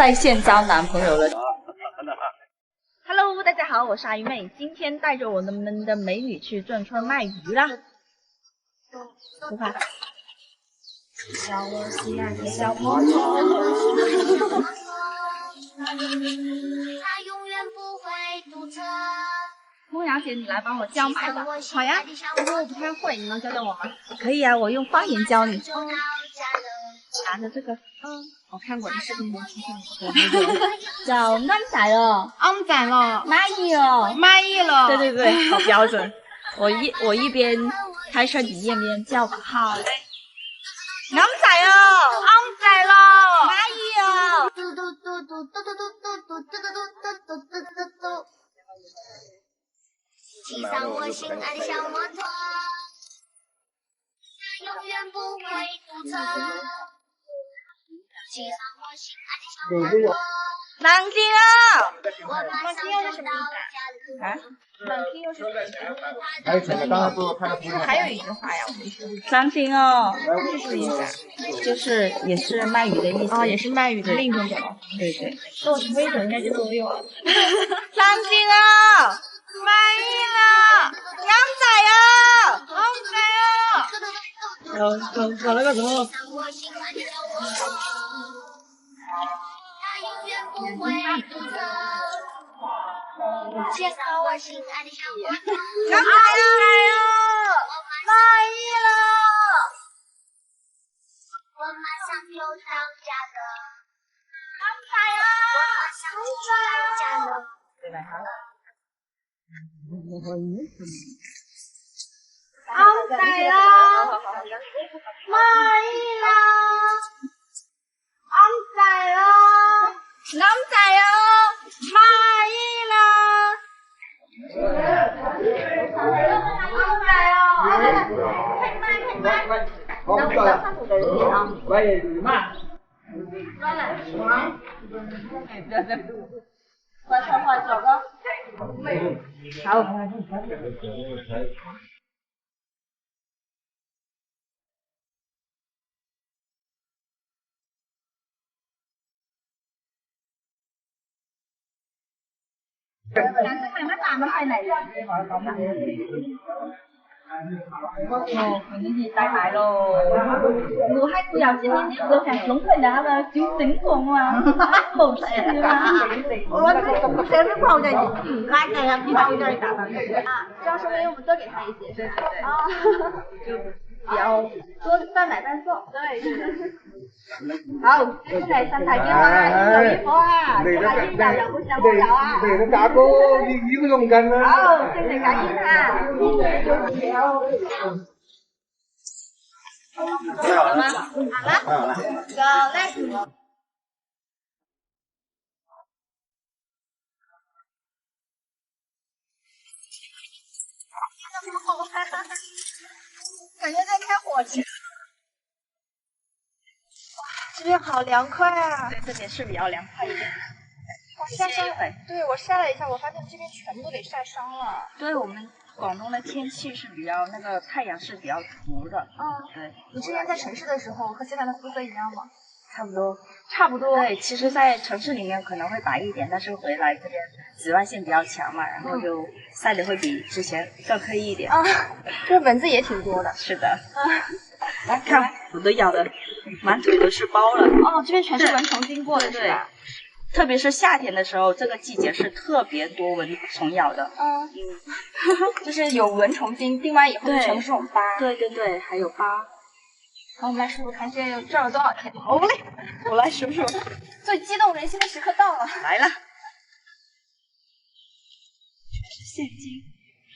在线交男朋友了。Hello， 大家好，我是阿鱼妹，今天带着我们的美女去转村卖鱼啦。不怕。小我心爱的小摩托。梦瑶姐，你来帮我教卖吧。好呀，不过我不太会，你能教教我吗？可以啊，我用方言教你。拿着这个，我看过的视频，叫安仔咯，安仔咯，满意咯，满意了。对对对，好标准。我一边开车，你一边叫吧。好嘞。安仔哦，安仔咯，满意哦。骑上我心爱的小摩托，永远不会堵车。骑上我心爱的小摩托。冷静啊！冷静又是什么意思啊？冷静又是什么意思？还有一句话呀，伤心哦，是什么意思啊？就是也是卖鱼的意思。哦，也是卖鱼的另一种表达。对对。那我是微整应该就都有啊。伤心啊！满意了，羊仔啊！安仔啊！搞了个什么？介绍我心爱的小摩托。羊仔啊！满意了。我马上就到家了。羊仔啊！我马上就到家了。对吧？安仔啦，滿意啦，安仔啦，安仔啊，滿意啦。喂，你嘛？快走了。好。佢呢啲大牌咯，我喺旅遊前面啲老成攏佢打啦，少整過我啊，冇事啊。我谁是泡在你？来给他，你把这个打上去啊！这样说明我们多给他一些，对对对。啊，就比较多半买半送。对，是的。好，恭喜身體健康，有衣服啊，你還要有人會上我有啊。你的大哥已經用緊啦。好，身體感應啊。好了嗎？好了。走嘞。感觉在开火车。这边好凉快啊！对，这边是比较凉快一点。我晒伤，对我晒了一下，我发现这边全部都给晒伤了。对，我们广东的天气是比较太阳是比较毒的。对。你之前在城市的时候和现在的肤色一样吗？差不多。差不多。对，其实，在城市里面可能会白一点，但是回来这边紫外线比较强嘛，然后就晒的会比之前更黑一点。这蚊子也挺多的。是的。来看，我都咬的满腿都是包了。这边全是蚊虫经过的，是吧？特别是夏天的时候，这个季节是特别多蚊虫咬的。就是有蚊虫叮，叮完以后就全部是这种疤。对对对，还有疤。好，我们来数数看，这赚了多少钱？好嘞，我来数数。最激动人心的时刻到了。来了，全是现金。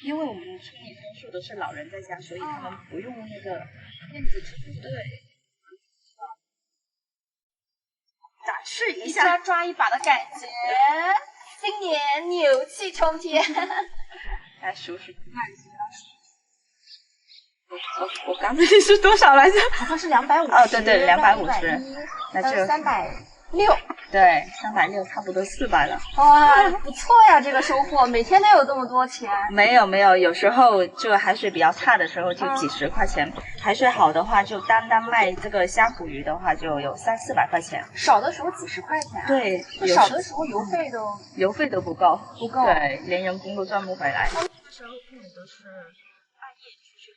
因为我们村里多数都是老人在家，所以他们不用那个电子支付。对。展示一下，抓一把的感觉，新年牛气冲天。来数数，我刚才是多少来着？好像是250。对对，250。那就360。对，360差不多400了。哇，不错呀，这个收获，每天都有这么多钱。没有，有时候就海水比较差的时候就几十块钱，海水好的话就单卖这个虾虎鱼的话就有300-400块钱。少的时候几十块钱。对，少的时候邮费都不够。不够。对，连人工都赚不回来。那时候父母都是半夜出去。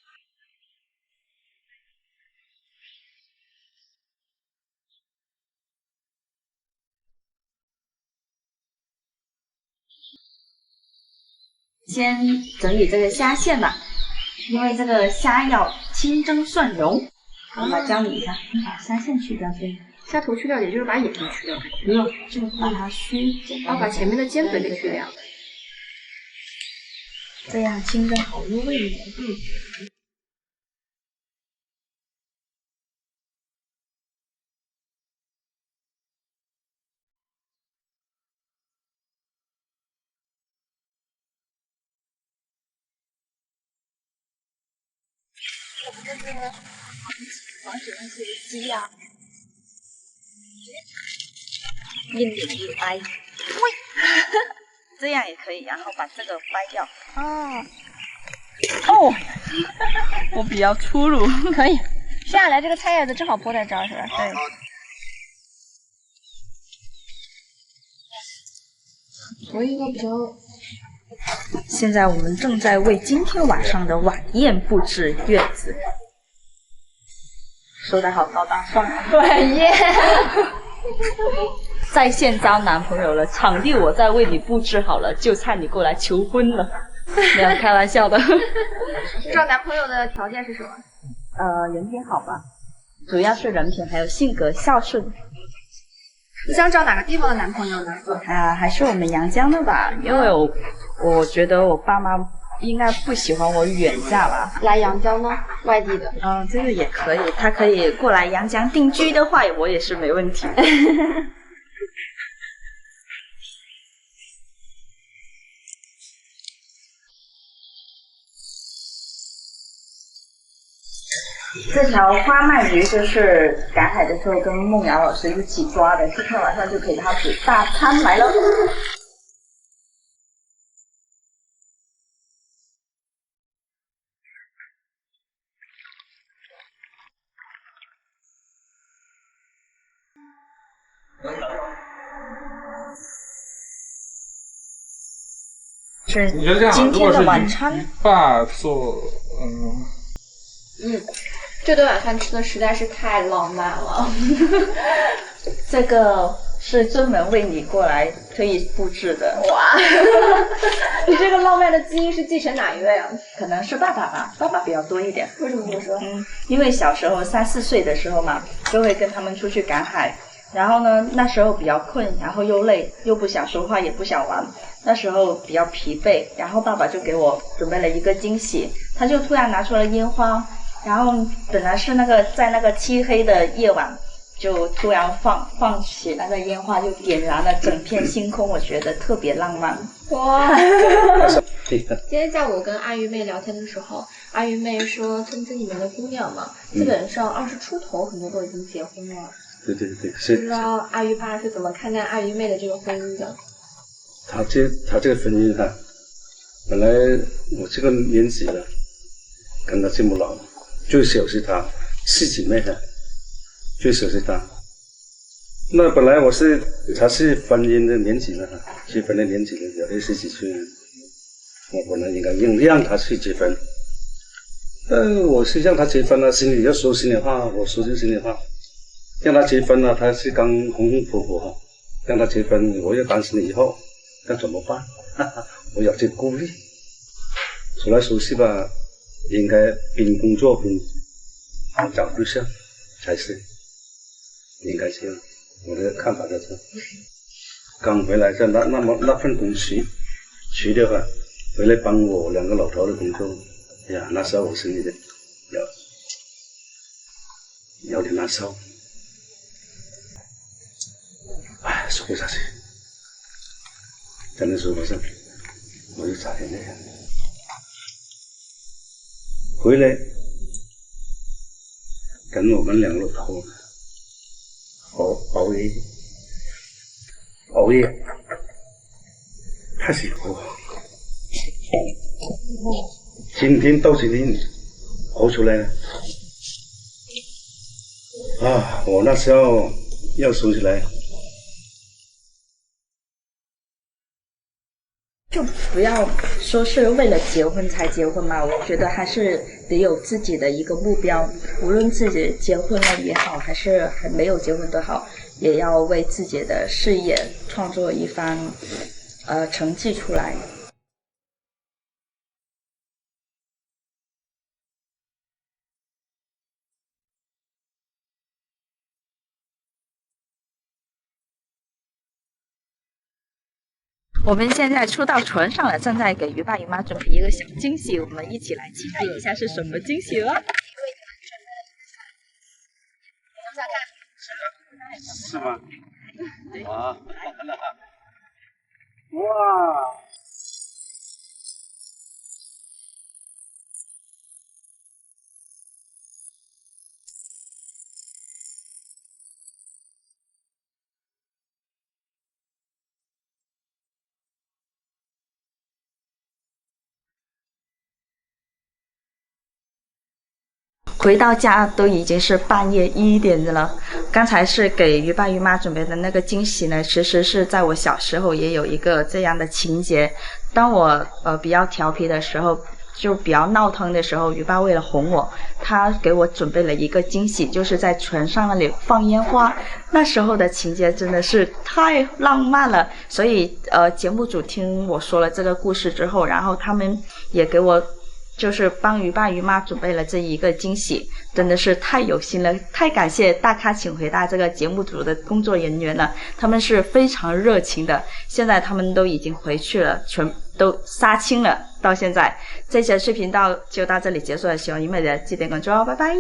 先整理这个虾线吧，因为这个虾要清蒸涮蓉。我来教你一下，把虾线去掉先，虾头去掉，也就是把眼睛去掉。不用，就把它虚，把前面的尖嘴给去掉，这样清蒸好入味一点。防止那些鸡呀硬里一掰，喂，这样也可以，然后把这个掰掉。哦，我比较粗鲁，可以。接下来这个菜叶子正好拨在这儿，是吧？对。做一个比较。现在我们正在为今天晚上的晚宴布置院子。说得好高大上啊！晚宴。在线招男朋友了，场地我在为你布置好了，就差你过来求婚了。没有开玩笑的。找男朋友的条件是什么？人品好吧，主要是人品，还有性格孝顺。你想找哪个地方的男朋友呢？还是我们阳江的吧，因为我觉得我爸妈应该不喜欢我远嫁吧。来阳江呢？外地的。这个也可以，他可以过来阳江定居的话，我也是没问题。这条花鳗鱼就是赶海的时候跟梦瑶老师一起抓的，今天晚上就给他煮大餐来了。是今天的晚餐。爸说，这顿晚饭吃的实在是太浪漫了。这个是专门为你过来特意布置的。哇，你这个浪漫的基因是继承哪一位啊？可能是爸爸吧，爸爸比较多一点。为什么这么说？因为小时候3、4岁的时候嘛，就会跟他们出去赶海。然后呢，那时候比较困，然后又累，又不想说话，也不想玩，那时候比较疲惫。然后爸爸就给我准备了一个惊喜，他就突然拿出了烟花，然后本来是在那个漆黑的夜晚，就突然放起那个烟花，就点燃了整片星空，我觉得特别浪漫。哇！今天下午我跟阿鱼妹聊天的时候，阿鱼妹说村子里面的姑娘嘛，基本上20出头，很多都已经结婚了。对，是。不知道阿鱼爸是怎么看待阿鱼妹的这个婚姻的？他这个婚姻哈，本来我这个年纪了，跟他这么老，最小是他4姐妹哈，最小是他。那本来他是婚姻的年纪了哈，结婚的年纪了，有20几岁，我本来应该让他去结婚，但我是让他结婚了，心里要说心里话，我说句心里话。让他结婚了，他是刚公公婆婆哈，让他结婚，我又担心以后该怎么办？我有些顾虑。说来说去吧，应该边工作边找对象才是，应该这样。我的看法就是，刚回来在那份工去的话，回来帮我2个老头的工作，呀，那时候我心里有点难受。说不下去，真的说不上，我就差点那样。回来跟我们2个老头包围，熬夜，太辛苦了。今天到今天熬出来了。啊，我那时候要说起来。就不要说是为了结婚才结婚嘛，我觉得还是得有自己的一个目标，无论自己结婚了也好，还是还没有结婚都好，也要为自己的事业创作一番成绩出来。我们现在出到船上了，正在给鱼爸鱼妈准备一个小惊喜，我们一起来期待一下是什么惊喜了。是吗？哇！哇！回到家都已经是半夜1点了。刚才是给鱼爸鱼妈准备的那个惊喜呢，其实是在我小时候也有一个这样的情节。当我比较调皮的时候，就比较闹腾的时候，鱼爸为了哄我，他给我准备了一个惊喜，就是在船上那里放烟花。那时候的情节真的是太浪漫了，所以节目组听我说了这个故事之后，然后他们也给我就是帮鱼爸鱼妈准备了这一个惊喜，真的是太有心了，太感谢大咖请回答这个节目组的工作人员了，他们是非常热情的。现在他们都已经回去了，全都杀青了。到现在这期视频就到这里结束了，喜欢鱼妹的记得关注哦，拜拜。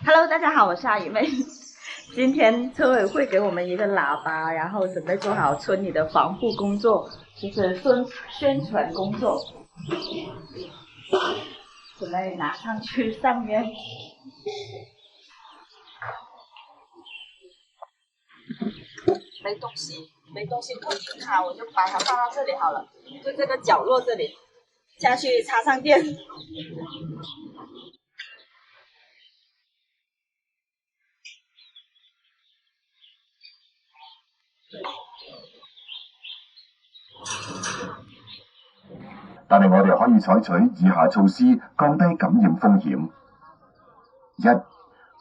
Hello， 大家好，我是阿鱼妹。今天村委会给我们一个喇叭，然后准备做好村里的防护工作，就是宣传工作，准备拿上去上面。没东西可以插，我就把它放到这里好了，就这个角落这里，下去插上电。但係我哋可以採取以下措施降低感染風險：一、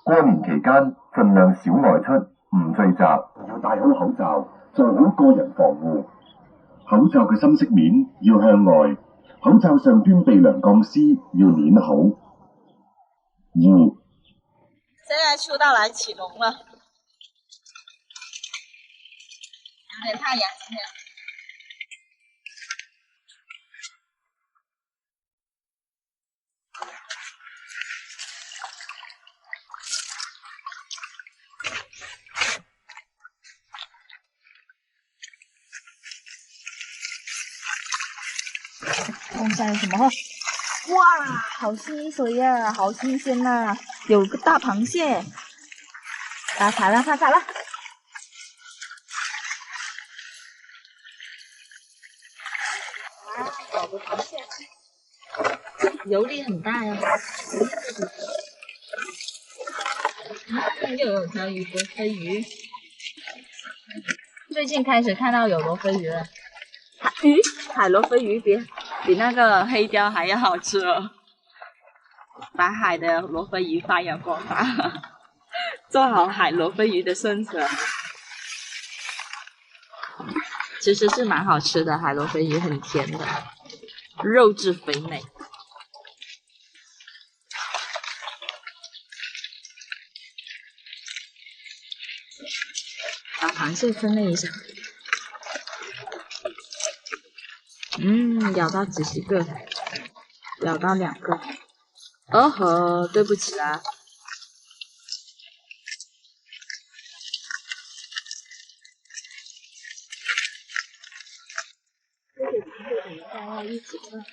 過年期間盡量少外出，唔聚集，要戴好口罩，做好個人防護。口罩嘅深色面要向外，口罩上端鼻梁鋼絲要捏好。二、现在秋到来起龙了，有点太阳今天。看一下有什么？哇，好新水呀，好新鲜呐！有个大螃蟹，发财了，发财了！哇，好多螃蟹，油力很大呀！又有条罗非鱼，最近开始看到有罗非鱼了。海螺非鱼比那个黑鲷还要好吃哦！把海的罗非鱼发扬光大，做好海螺非鱼的生存。其实是蛮好吃的，海螺非鱼很甜的，肉质肥美。把螃蟹分类一下。咬到几十个，咬到2个。哦吼，对不起啊。这些螃蟹怎么放到一起呢？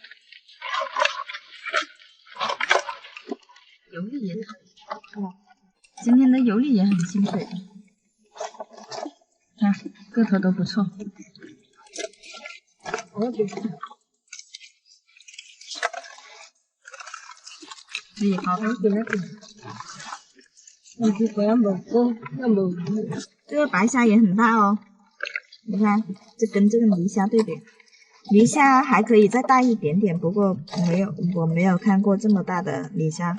油腻也很今天的游历也很清水，看个头都不错。你好，这个白虾也很大哦，你看，这跟这个泥虾对比，泥虾还可以再大一点点，不过我没有看过这么大的泥虾。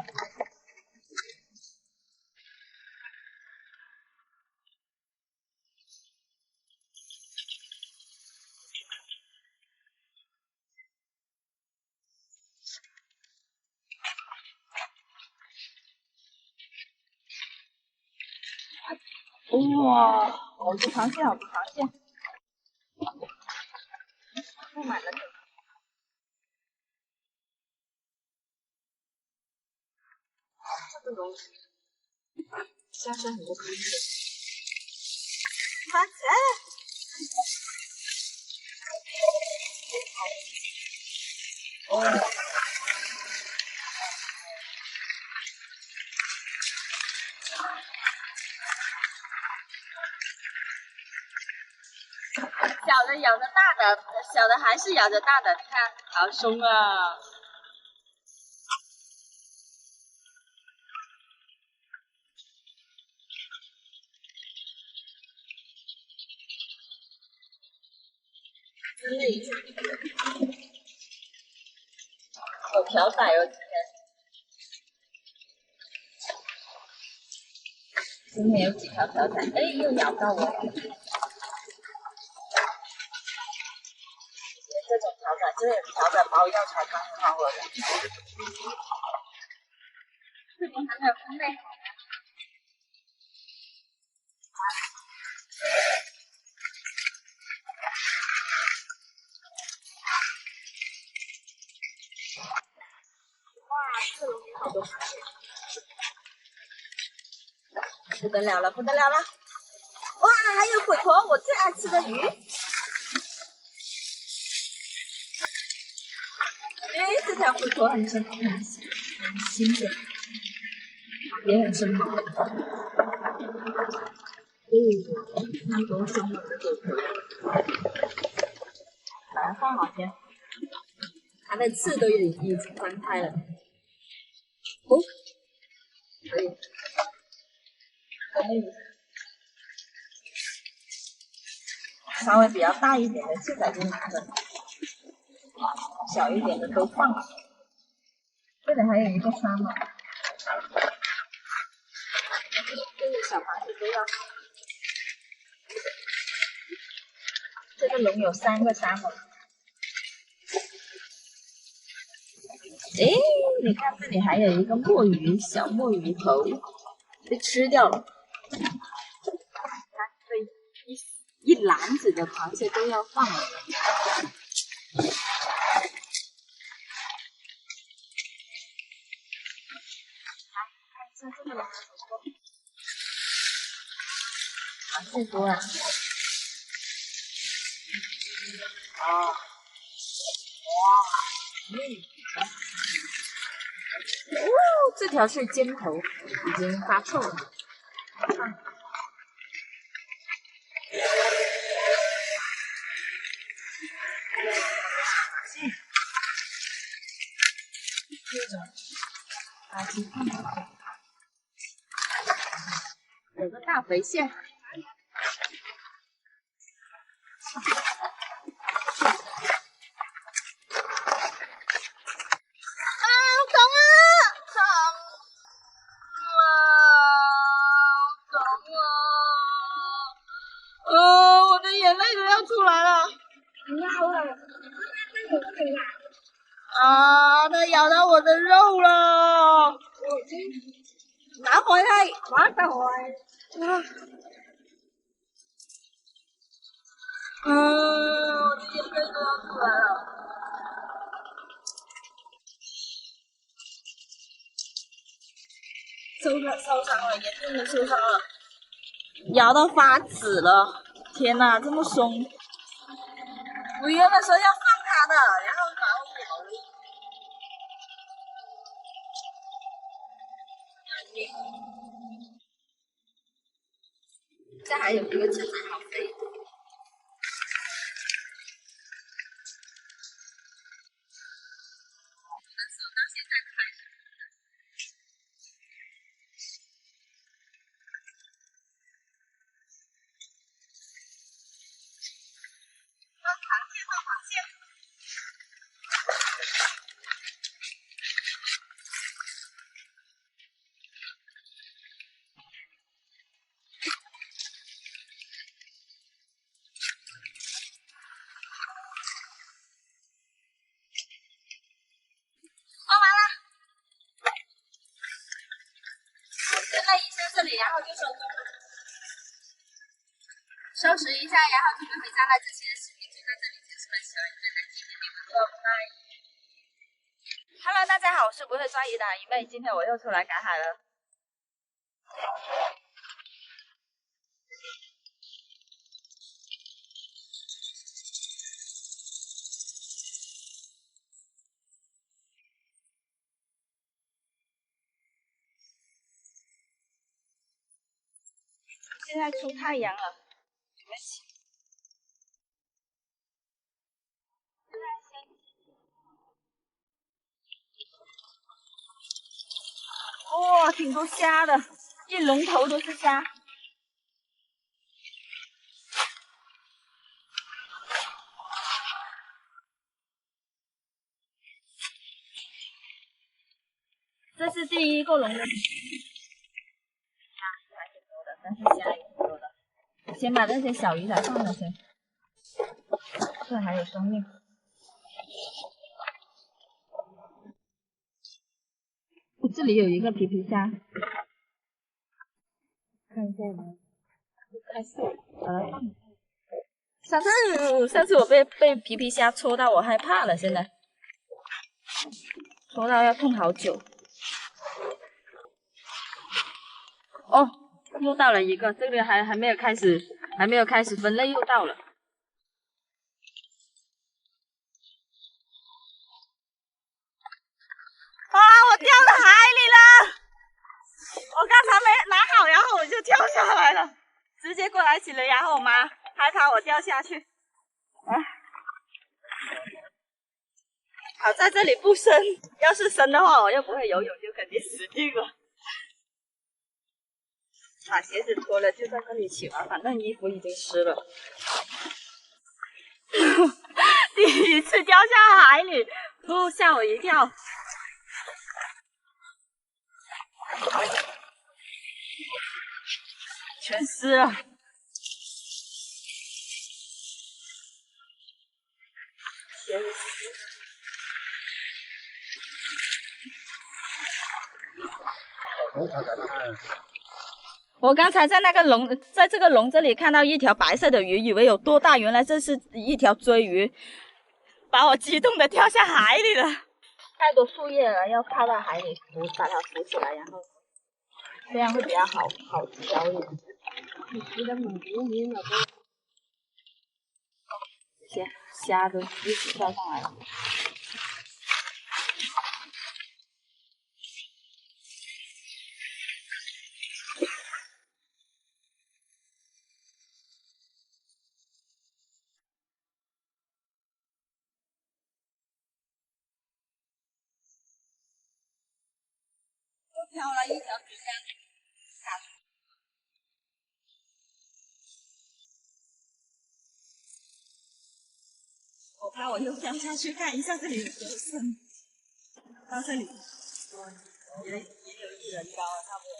哇，好多螃蟹，好多螃蟹，布满了。这个龙下身很多螃蟹，螃蟹。哦。小的咬着大的，小的还是咬着大的，你看，好凶啊！有条仔哦，今天有几条条仔，哎，又咬到我了。这种条仔，这种条仔包药材汤很好喝的。这边还有烘焙。哇，这里面好多螃蟹，不得了了，不得了了！哇，还有鬼婆，我最爱吃的鱼。哎，这条鬼婆很新鲜，也很生猛。那多生猛的鬼婆！把它放好先，它的刺都已经翻开了。哦，可以，稍微比较大一点的刺仔就拿着，小一点的都放了。这里还有一个沙毛，这个小螃蟹都要。这个龙有3个沙毛。哎，你看这里还有一个墨鱼，小墨鱼头被吃掉了。看这一篮子的螃蟹都要放了。像这个龙螃蟹多啊！哦，哇，哦，这条是尖头，已经发臭了。这种垃圾放有个大肥蟹。我的眼泪都要出来了。啊！它咬到我的肉了。拿回来，拿回来。我的眼泪都要出来了。受伤了，严重的受伤了，咬到发紫了。天哪，这么凶！我原本说要放它的，然后把我咬了。这还有一个车子好肥。这里，然后就收工了。收拾一下，然后准备回家了。这期的视频就到这里结束了，喜欢你们的记得点个赞，拜。Hello， 大家好，我是不会抓鱼的鱼妹，今天我又出来赶海了。现在出太阳了，准备起。哇、挺多虾的，一龙头都是虾。这是第一个龙的。还挺多的，但是虾也挺多的。先把那些小鱼仔放了先，这还有生命。这里有一个皮皮虾，看一下有没有开始把它放。上次我被皮皮虾戳到，我害怕了，现在戳到要痛好久。哦，又到了一个，这个还没有开始分类，又到了。啊！我掉到海里了！我刚才没拿好，然后我就跳下来了，直接过来起了，然后我妈害怕我掉下去。啊！好在这里不深，要是深的话，我又不会游泳，就肯定死定了。把鞋子脱了，就在这里起玩，反正衣服已经湿了。第一次掉下海里，哦，吓我一跳。全湿了。鞋子湿。我刚才在那个笼，在这个笼这里看到一条白色的鱼，以为有多大，原来这是一条鳟鱼，把我激动的跳下海里了。太多树叶了，要靠到海里把它扶起来，然后这样会比较好教一点。虾都一起跳上来了。飘了一条鱼虾下去，我怕我又掉下去，看一下这里有多深。到这里也有一人高了，差不多。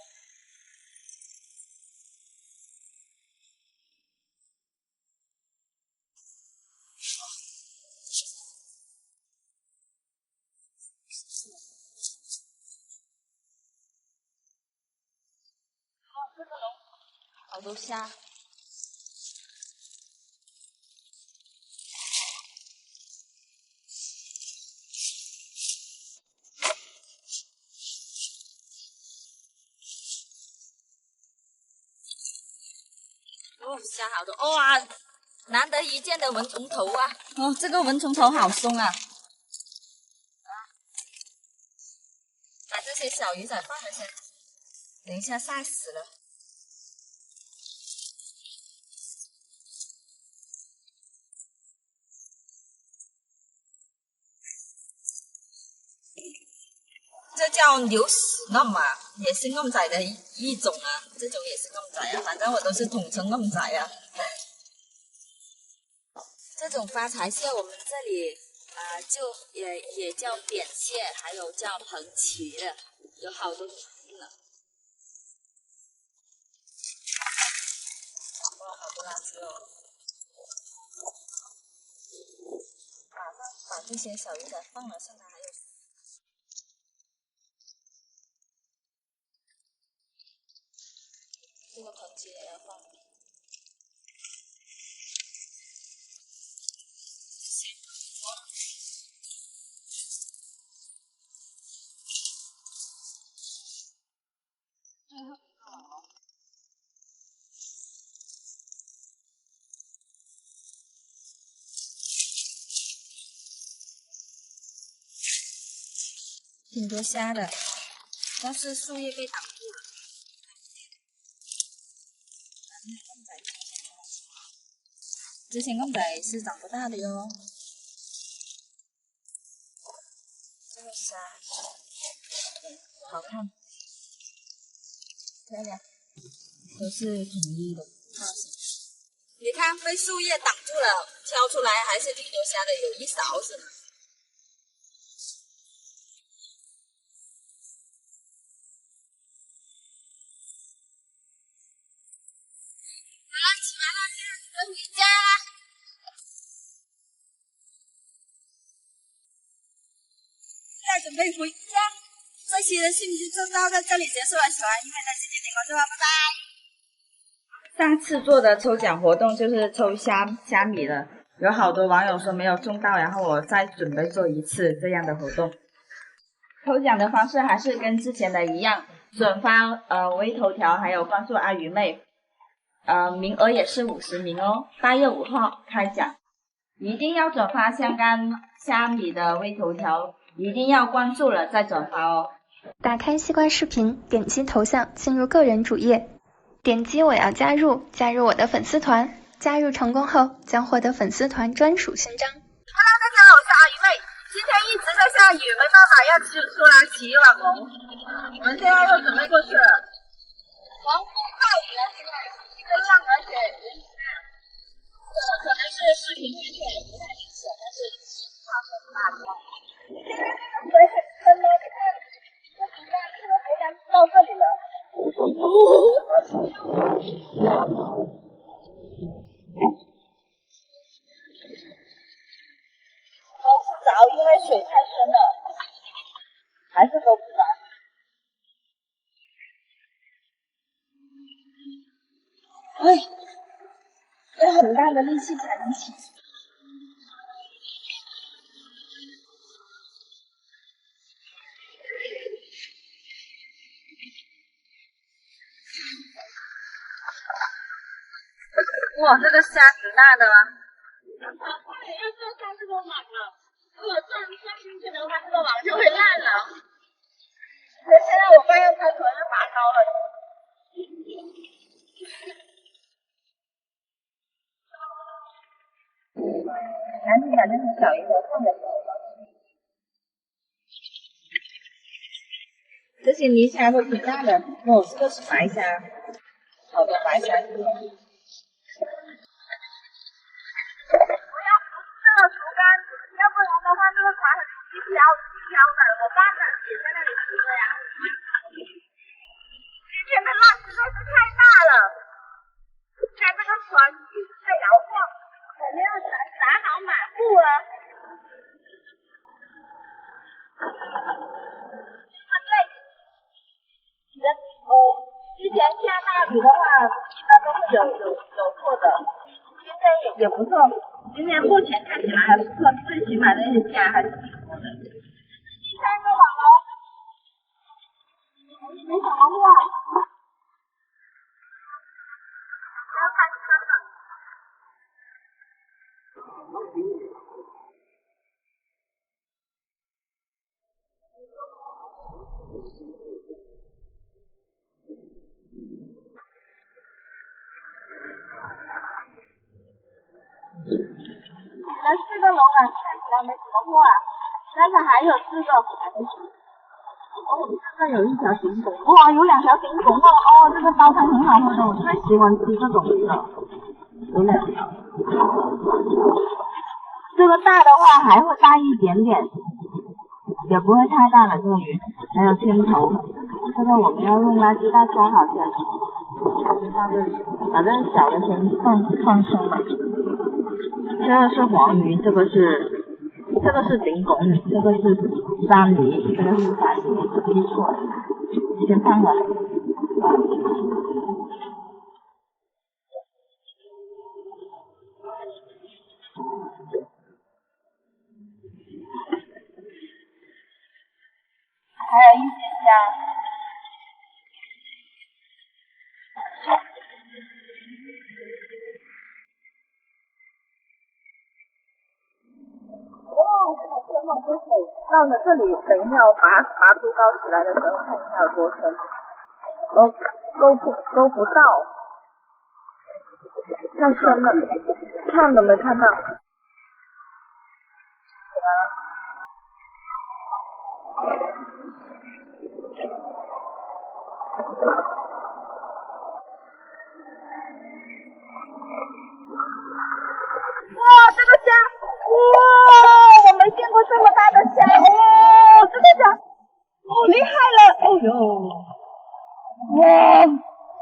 这个龙好多虾。哦，虾好多哇！难得一见的蚊虫头啊！哦，这个蚊虫头好松啊！把这些小鱼仔放了先，等一下晒死了。这叫牛屎暗啊，也是暗仔的一种啊，这种也是暗仔啊，反正我都是统称暗仔啊。这种发财蟹我们这里就也叫扁蟹，还有叫蓬旗的，有好多种呢。哇，好多垃圾哦！马上把这些小鱼仔放了，现在还有。这个蓬旗也要放。挺多虾的，但是树叶被挡住了。这些暗仔是长不大的哟。这个虾好看，漂亮，都是统一的造型。你看被树叶挡住了，挑出来还是挺多虾的，有一勺子呢。好了，起完了，现在准备回家啦。现在准备回家。这期的信息就到这里结束了，喜欢音乐的谢谢点关注啊，拜拜。上次做的抽奖活动就是抽虾米的，有好多网友说没有中到，然后我再准备做一次这样的活动。抽奖的方式还是跟之前的一样，转发微头条还有关注阿鱼妹，名额也是50名哦。8月5号开奖，一定要转发香干虾米的微头条，一定要关注了再转发哦。打开西瓜视频，点击头像进入个人主页，点击我要加入，加入我的粉丝团。加入成功后将获得粉丝团专属勋章。Hello， 大家好，我是阿鱼妹。今天一直在下雨，没办法要出来骑一碗龙。我们现在又准备过去了。狂风暴雨啊，现在这样，而且可能是视频拍出来不太明显，但是大风大浪。对，真的，你看，这暑假这个肥羊到这里了。都不着，因为水太深了，还是都不着。哎，要很大的力气才能起。哇，这个虾挺大的吗？要这下这个网了，如果撞进去的话，这个网就会烂了。所以现在我爸要开口就拔高了。赶紧把那个小鱼头放着走吧。这些泥虾都挺大的，哦，这个是白虾，好多白虾。竹竿，要不然的话，这个船很容易飘的。我爸呢也在那里扶着呀。今天的浪实在是太大了，看这个船一直在摇晃，肯定要打好马步了。对，之前下大雨的话，一般都会有错的。今天也不错。今天目前看起来还不错，最起码那些虾还是挺多的。第3个网喽，没什么货，不要看穿了。那4个龙啊，看起来没什么货啊，但是还有4个还没出。这有一条顶拱，哇，有两条顶拱哦，哦，这个煲汤很好喝的，我最喜欢吃这种的，有两条。这个大的话还会大一点点，也不会太大了。这个鱼还有天头，这个我们要用垃圾袋装好先，放这里，把这个小的先放生了。这个是黄鱼，这个是顶拱鱼，这个是三鱼，这个是三鱼，记错了，先放了。还有一些虾。到了这里，等一下我拔出高起来的时候，看一下有多深，勾不到，太深了，看都没看到。哇，这个虾，哇，我没见过这么大的虾，哇，这个虾好厉害了，哎呦，哇，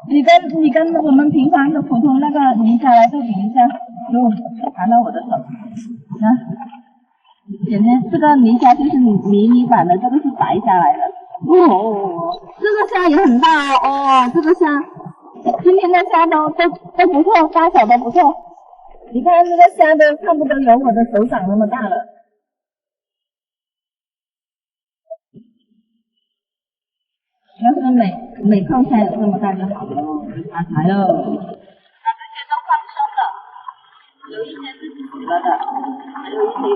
你跟我们平常的普通那个泥虾来对比一下，哟，弹到我的手，啊，简直这个泥虾就是迷你版的，这个是白虾来的，哦，这个虾也很大哦，这个虾，今天的虾都不错，大小都不错。你看这个虾都差不多有我的手掌那么大了。要是每口虾有这么大就好了，发财喽！把这些都放生了，有一些是死了的，还有一些有。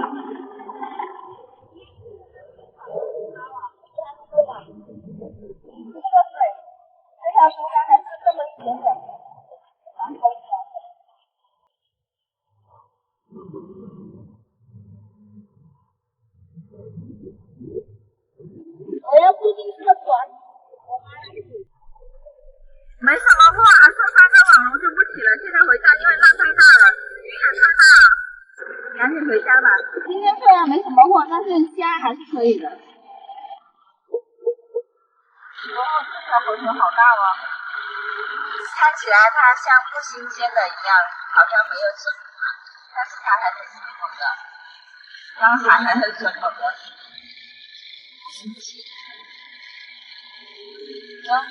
这个水，这条竹竿还是这么一点点，然后我要固定这个船，没什么货，还剩3个网笼就不起了。现在回家，因为浪太大了，鱼也太大了，赶紧回家吧。今天虽然没什么货，但是虾还是可以的。哦，这条河豚好大哦，看起来它像不新鲜的一样，好像没有生的，但是它还是生口的，刚还是生口的。到了，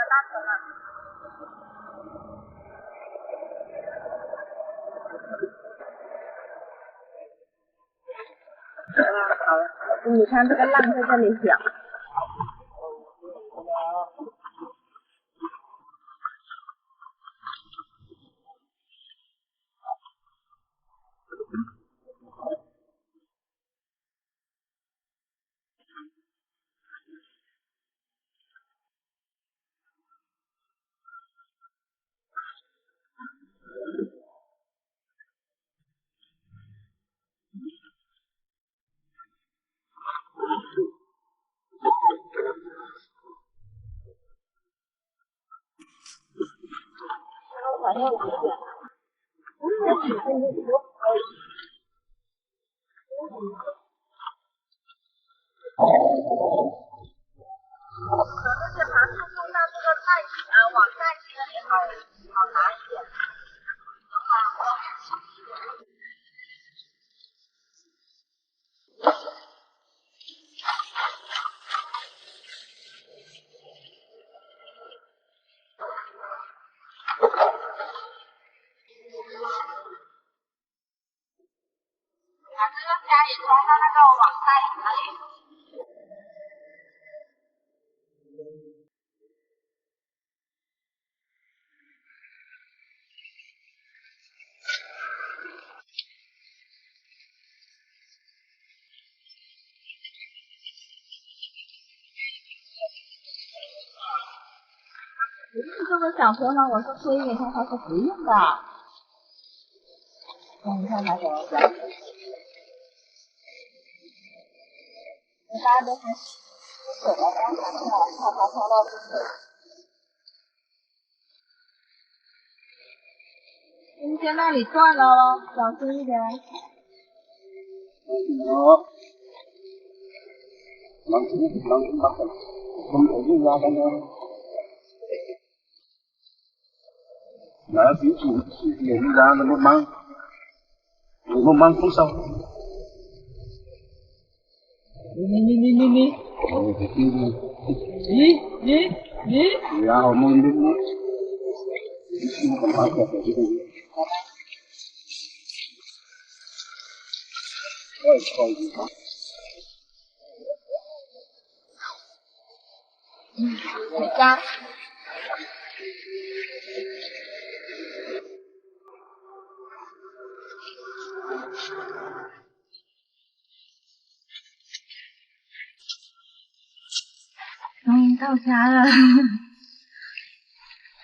大船了。好了，你看这个浪在这里响。而且爬树碰到这个网袋其实也好拿一点。把这个虾也装到那个网袋里。这么想说呢，我说可以给他，他说不用的。你看他怎么讲？大家都还水了，刚才跳到水。你在那里转了，小心一点。Là biểu hiện ra là một măng không sâu. Đi. Ra hồi môn đi. Không phải kẹt ở cái gì. Coi gì đó. Cha. Tao xa rồi.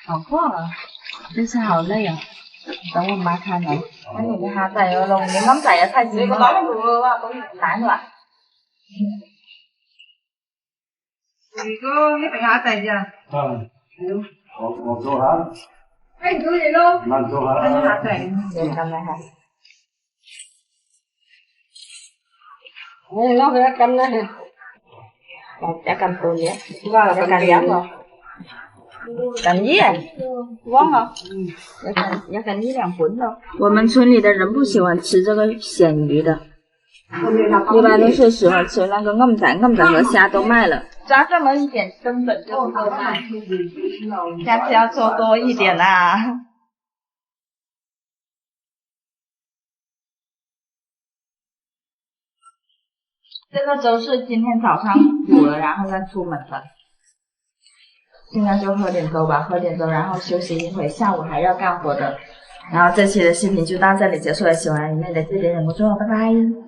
Hỏng quá à. Thế sao đây à? Tao không má than này. Cái này cái hạt này lồng cái mắm tẩy ở thay gì có nói vừa cũng tán rồi ạ. Thì có cái hạt tẩy gì à? Một số hả? Anh cứ gì luôn. Năm số hả? Anh hạt tẩy. Để cầm này hả? Nó phải cầm này. Chả cầm tôi vậy. Vâng, chả cầm giảm rồi. Cầm gì à? Vâng hả? Chả cầm gì làm cuốn đâu. 我们村里的人不喜欢吃这个鲜鱼的，一般都是喜欢吃那个硬仔和虾都卖了。加这么一点根本就不够卖，下次要做多一点啊。这个粥是今天早上煮了，然后再出门的。现在就喝点粥吧，喝点粥，然后休息一会，下午还要干活的。然后这期的视频就到这里结束了，喜欢妹的记得点关注，拜拜。